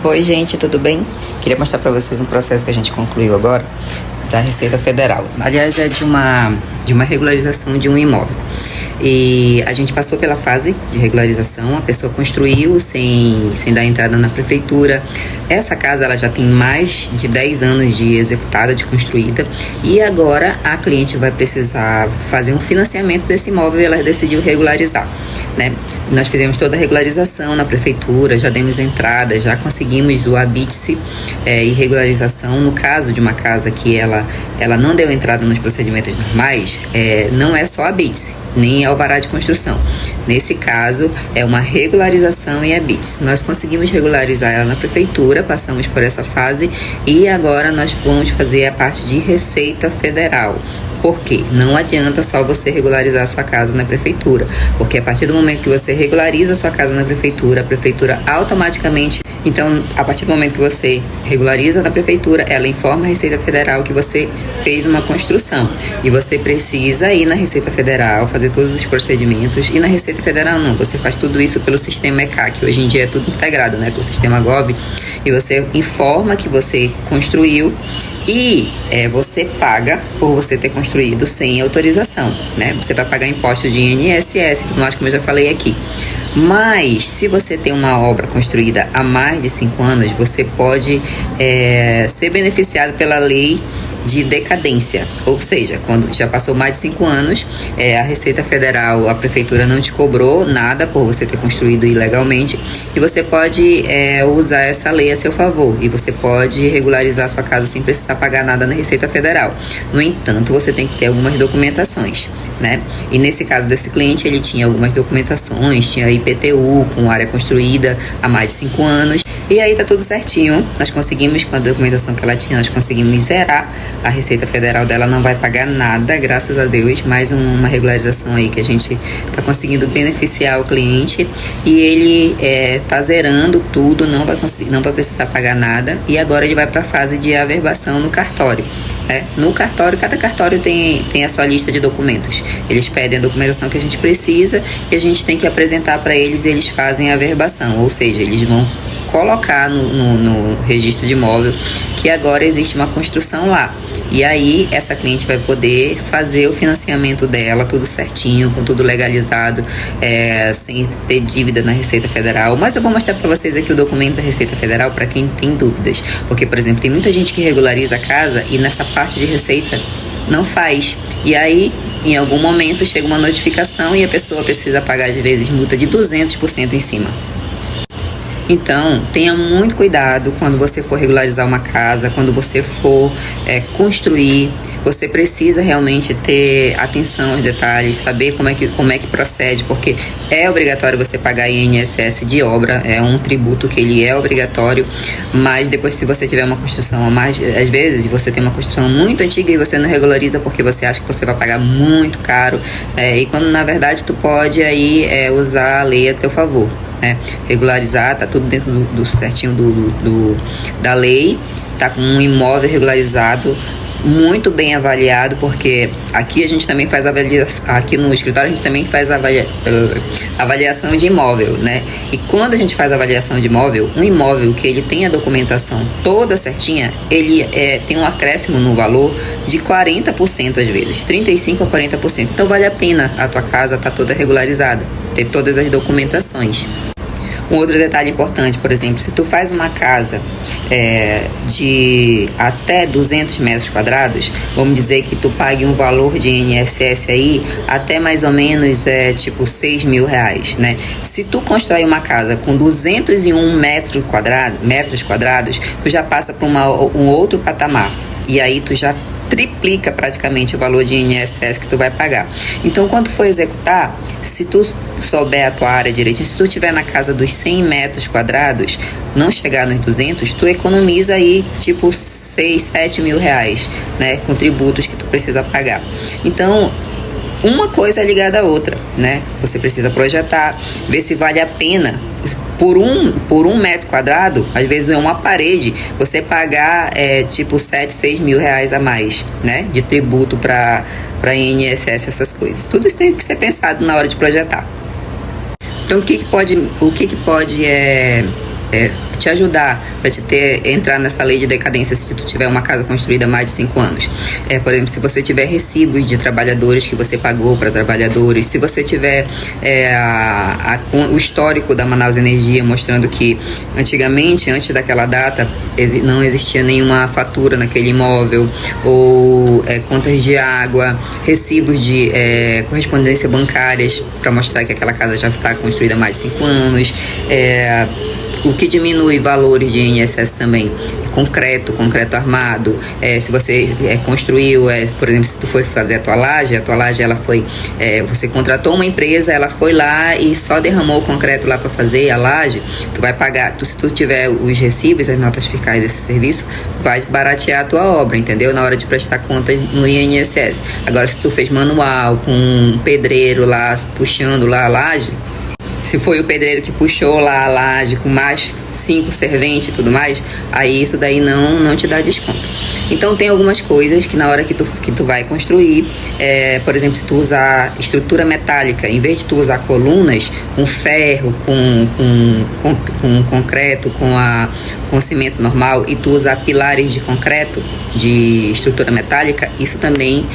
Oi, gente, tudo bem? Queria mostrar para vocês um processo que a gente concluiu agora da Receita Federal. Aliás, é de uma regularização de um imóvel. E a gente passou pela fase de regularização, a pessoa construiu sem dar entrada na prefeitura. Essa casa ela já tem mais de 10 anos de executada, de construída, e agora a cliente vai precisar fazer um financiamento desse imóvel e ela decidiu regularizar, né? Nós fizemos toda a regularização na prefeitura, já demos entrada, já conseguimos o habite-se e regularização. No caso de uma casa que ela não deu entrada nos procedimentos normais, não é só habite-se, nem alvará de construção. Nesse caso, é uma regularização em habite-se. Nós conseguimos regularizar ela na prefeitura, passamos por essa fase e agora nós vamos fazer a parte de Receita Federal. Por quê? Não adianta só você regularizar a sua casa na prefeitura, porque a partir do momento que você regulariza a sua casa na prefeitura, a prefeitura automaticamente... Então, a partir do momento que você regulariza na prefeitura, ela informa a Receita Federal que você fez uma construção. E você precisa ir na Receita Federal, fazer todos os procedimentos. E na Receita Federal não, você faz tudo isso pelo sistema ECAC, que hoje em dia é tudo integrado, né, com o sistema Gov. E você informa que você construiu e você paga por você ter construído sem autorização, né? Você vai pagar impostos de INSS, como eu já falei aqui. Mas, se você tem uma obra construída há mais de 5 anos, você pode ser beneficiado pela lei de decadência, ou seja, quando já passou mais de 5 anos, a Receita Federal, a prefeitura não te cobrou nada por você ter construído ilegalmente e você pode usar essa lei a seu favor e você pode regularizar a sua casa sem precisar pagar nada na Receita Federal. No entanto, você tem que ter algumas documentações, né? E nesse caso desse cliente, ele tinha algumas documentações, tinha IPTU com área construída há mais de 5 anos e aí tá tudo certinho. Nós conseguimos, com a documentação que ela tinha, nós conseguimos zerar. A Receita Federal dela não vai pagar nada, graças a Deus. Mais uma regularização aí que a gente está conseguindo beneficiar o cliente. E ele tá zerando tudo, não vai precisar pagar nada. E agora ele vai para a fase de averbação no cartório. No cartório, cada cartório tem a sua lista de documentos. Eles pedem a documentação que a gente precisa e a gente tem que apresentar para eles e eles fazem a averbação. Ou seja, eles vão colocar no registro de imóvel que agora existe uma construção lá. E aí essa cliente vai poder fazer o financiamento dela, tudo certinho, com tudo legalizado, sem ter dívida na Receita Federal. Mas eu vou mostrar para vocês aqui o documento da Receita Federal para quem tem dúvidas. Porque, por exemplo, tem muita gente que regulariza a casa e nessa parte de receita não faz. E aí, em algum momento, chega uma notificação e a pessoa precisa pagar, às vezes, multa de 200% em cima. Então, tenha muito cuidado quando você for regularizar uma casa, quando você for construir. Você precisa realmente ter atenção aos detalhes, saber como é que procede, porque é obrigatório você pagar INSS de obra, é um tributo que ele é obrigatório, mas depois, se você tiver uma construção, às vezes você tem uma construção muito antiga e você não regulariza porque você acha que você vai pagar muito caro, e quando na verdade tu pode aí usar a lei a teu favor. Regularizar, tá tudo dentro do certinho da lei, tá com um imóvel regularizado, muito bem avaliado, porque aqui a gente também faz aqui no escritório a gente também faz avaliação de imóvel, né? E quando a gente faz avaliação de imóvel, um imóvel que ele tem a documentação toda certinha, ele tem um acréscimo no valor de 40% às vezes, 35% a 40%. Então vale a pena a tua casa tá toda regularizada, ter todas as documentações. Um outro detalhe importante, por exemplo, se tu faz uma casa de até 200 metros quadrados, vamos dizer que tu pague um valor de INSS aí até mais ou menos tipo 6 mil reais, né? Se tu constrói uma casa com 201 metros quadrados, tu já passa para um outro patamar. E aí tu já triplica praticamente o valor de INSS que tu vai pagar. Então, quando for executar, se tu souber a tua área direitinho, se tu estiver na casa dos 100 metros quadrados, não chegar nos 200, tu economiza aí tipo 6, 7 mil reais, né? Com tributos que tu precisa pagar. Então, uma coisa é ligada à outra, né? Você precisa projetar, ver se vale a pena por um metro quadrado, às vezes é uma parede, você pagar tipo 7, 6 mil reais a mais, né? De tributo para INSS, essas coisas. Tudo isso tem que ser pensado na hora de projetar. Então, o que pode te ajudar, para entrar nessa lei de decadência se tu tiver uma casa construída há mais de 5 anos. Por exemplo, se você tiver recibos de trabalhadores que você pagou para trabalhadores, se você tiver o histórico da Manaus Energia mostrando que antigamente, antes daquela data, não existia nenhuma fatura naquele imóvel, ou contas de água, recibos de correspondência bancárias para mostrar que aquela casa já está construída há mais de 5 anos, o que diminui valores de INSS também, concreto armado, se você construiu, por exemplo, se tu foi fazer a tua laje ela foi, você contratou uma empresa, ela foi lá e só derramou o concreto lá para fazer a laje, tu vai pagar, se tu tiver os recibos, as notas fiscais desse serviço, vai baratear a tua obra, entendeu? Na hora de prestar contas no INSS. Agora, se tu fez manual, com um pedreiro lá, puxando lá a laje, se foi o pedreiro que puxou lá a laje com mais 5 serventes e tudo mais, aí isso daí não te dá desconto. Então tem algumas coisas que na hora que tu vai construir, por exemplo, se tu usar estrutura metálica, em vez de tu usar colunas com ferro, com concreto, com cimento normal, e tu usar pilares de concreto, de estrutura metálica, isso também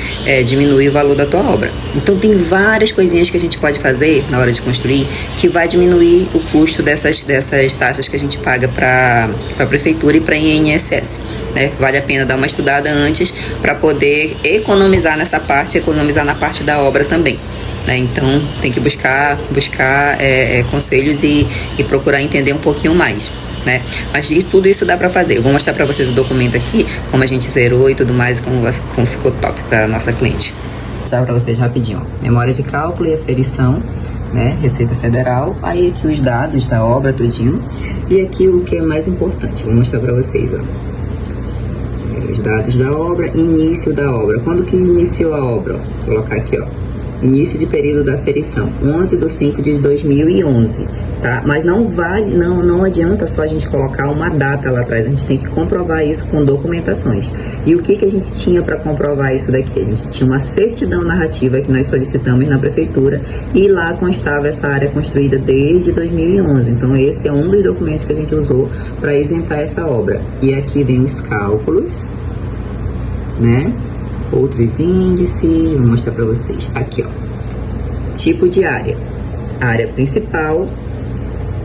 diminui o valor da tua obra. Então tem várias coisinhas que a gente pode fazer na hora de construir que vai diminuir o custo dessas taxas que a gente paga para a prefeitura e para a INSS, né? Vale a pena dar uma estudada antes para poder economizar nessa parte, economizar na parte da obra também, né? Então tem que buscar conselhos e procurar entender um pouquinho mais, né? Mas tudo isso dá para fazer. Eu vou mostrar para vocês o documento aqui, como a gente zerou e tudo mais, como ficou top para nossa cliente. Vou mostrar para vocês rapidinho, ó. Memória de cálculo e aferição, né? Receita Federal, aí aqui os dados da obra tudinho, e aqui o que é mais importante, vou mostrar para vocês, ó. Os dados da obra, início da obra, quando que iniciou a obra, ó. Vou colocar aqui, ó, início de período da aferição, 11/5/2011, tá? Mas não adianta só a gente colocar uma data lá atrás, a gente tem que comprovar isso com documentações. E o que a gente tinha para comprovar isso daqui? A gente tinha uma certidão narrativa que nós solicitamos na prefeitura e lá constava essa área construída desde 2011. Então esse é um dos documentos que a gente usou para isentar essa obra. E aqui vem os cálculos, né? Outros índices, vou mostrar para vocês. Aqui, ó, tipo de área, área principal,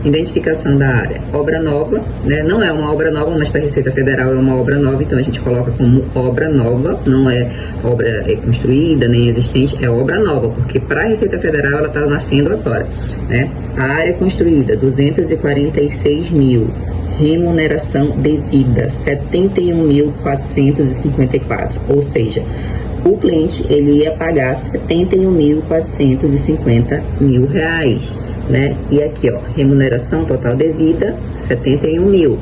identificação da área, obra nova, né? Não é uma obra nova, mas para a Receita Federal é uma obra nova, então a gente coloca como obra nova, não é obra construída nem existente, é obra nova, porque para a Receita Federal ela está nascendo agora, né? A área construída, 246 mil. Remuneração devida, 71.454, ou seja, o cliente ele ia pagar 71.450 mil reais, né? E aqui, ó, remuneração total devida, 71 mil.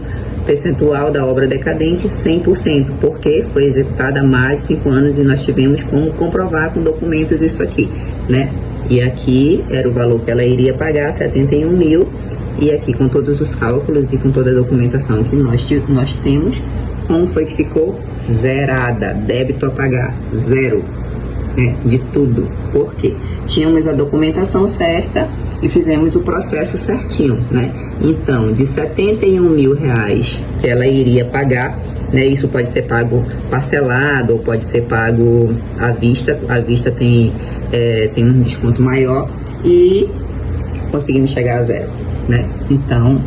Percentual da obra decadente, 100%, porque foi executada há mais de 5 anos e nós tivemos como comprovar com documentos isso aqui, né? E aqui era o valor que ela iria pagar, 71 mil. E aqui com todos os cálculos e com toda a documentação que nós temos, como foi que ficou? Zerada, débito a pagar, zero, né, de tudo. Por quê? Tínhamos a documentação certa e fizemos o processo certinho, né? Então, de 71 mil reais que ela iria pagar, né, isso pode ser pago parcelado ou pode ser pago à vista. À vista tem um desconto maior e conseguimos chegar a zero, né? Então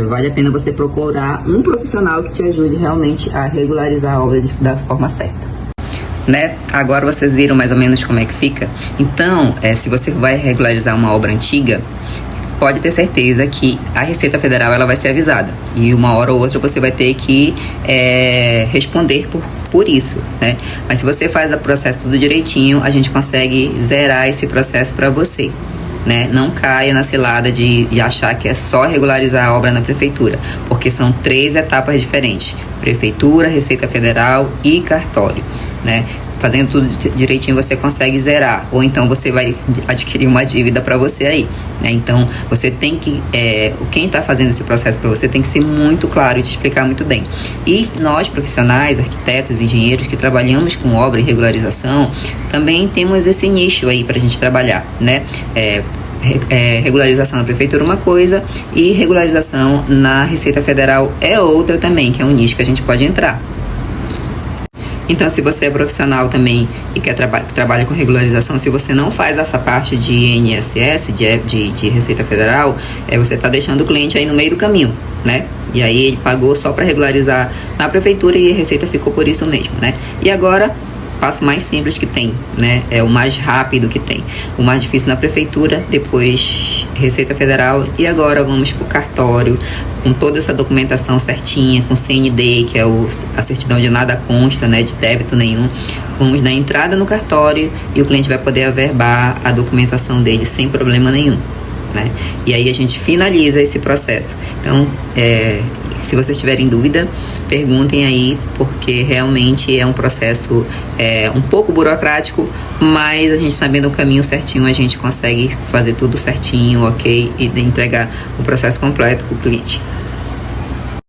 vale a pena você procurar um profissional que te ajude realmente a regularizar a obra da forma certa, né? Agora vocês viram mais ou menos como é que fica. Então, se você vai regularizar uma obra antiga, pode ter certeza que a Receita Federal ela vai ser avisada e uma hora ou outra você vai ter que responder por isso, né? Mas se você faz o processo tudo direitinho, a gente consegue zerar esse processo para você, né? Não caia na cilada de achar que é só regularizar a obra na prefeitura, porque são 3 etapas diferentes: prefeitura, Receita Federal e cartório, né? Fazendo tudo direitinho você consegue zerar, ou então você vai adquirir uma dívida para você aí, né? Então você tem que, quem está fazendo esse processo para você tem que ser muito claro e te explicar muito bem. E nós profissionais, arquitetos, engenheiros que trabalhamos com obra e regularização, também temos esse nicho aí para a gente trabalhar, né? regularização na prefeitura é uma coisa e regularização na Receita Federal é outra também, que é um nicho que a gente pode entrar. Então, se você é profissional também e que trabalha com regularização, se você não faz essa parte de INSS, de Receita Federal, você está deixando o cliente aí no meio do caminho, né? E aí ele pagou só para regularizar na prefeitura e a Receita ficou por isso mesmo, né? E agora, passo mais simples que tem, né? É o mais rápido que tem. O mais difícil na prefeitura, depois Receita Federal e agora vamos para o cartório, com toda essa documentação certinha, com CND, que é a certidão de nada consta, né? De débito nenhum. Vamos dar entrada no cartório e o cliente vai poder averbar a documentação dele sem problema nenhum, né? E aí a gente finaliza esse processo. Então, se vocês tiverem dúvida, perguntem aí, porque realmente é um processo um pouco burocrático, mas a gente sabendo o caminho certinho, a gente consegue fazer tudo certinho, ok? E entregar o processo completo para o cliente.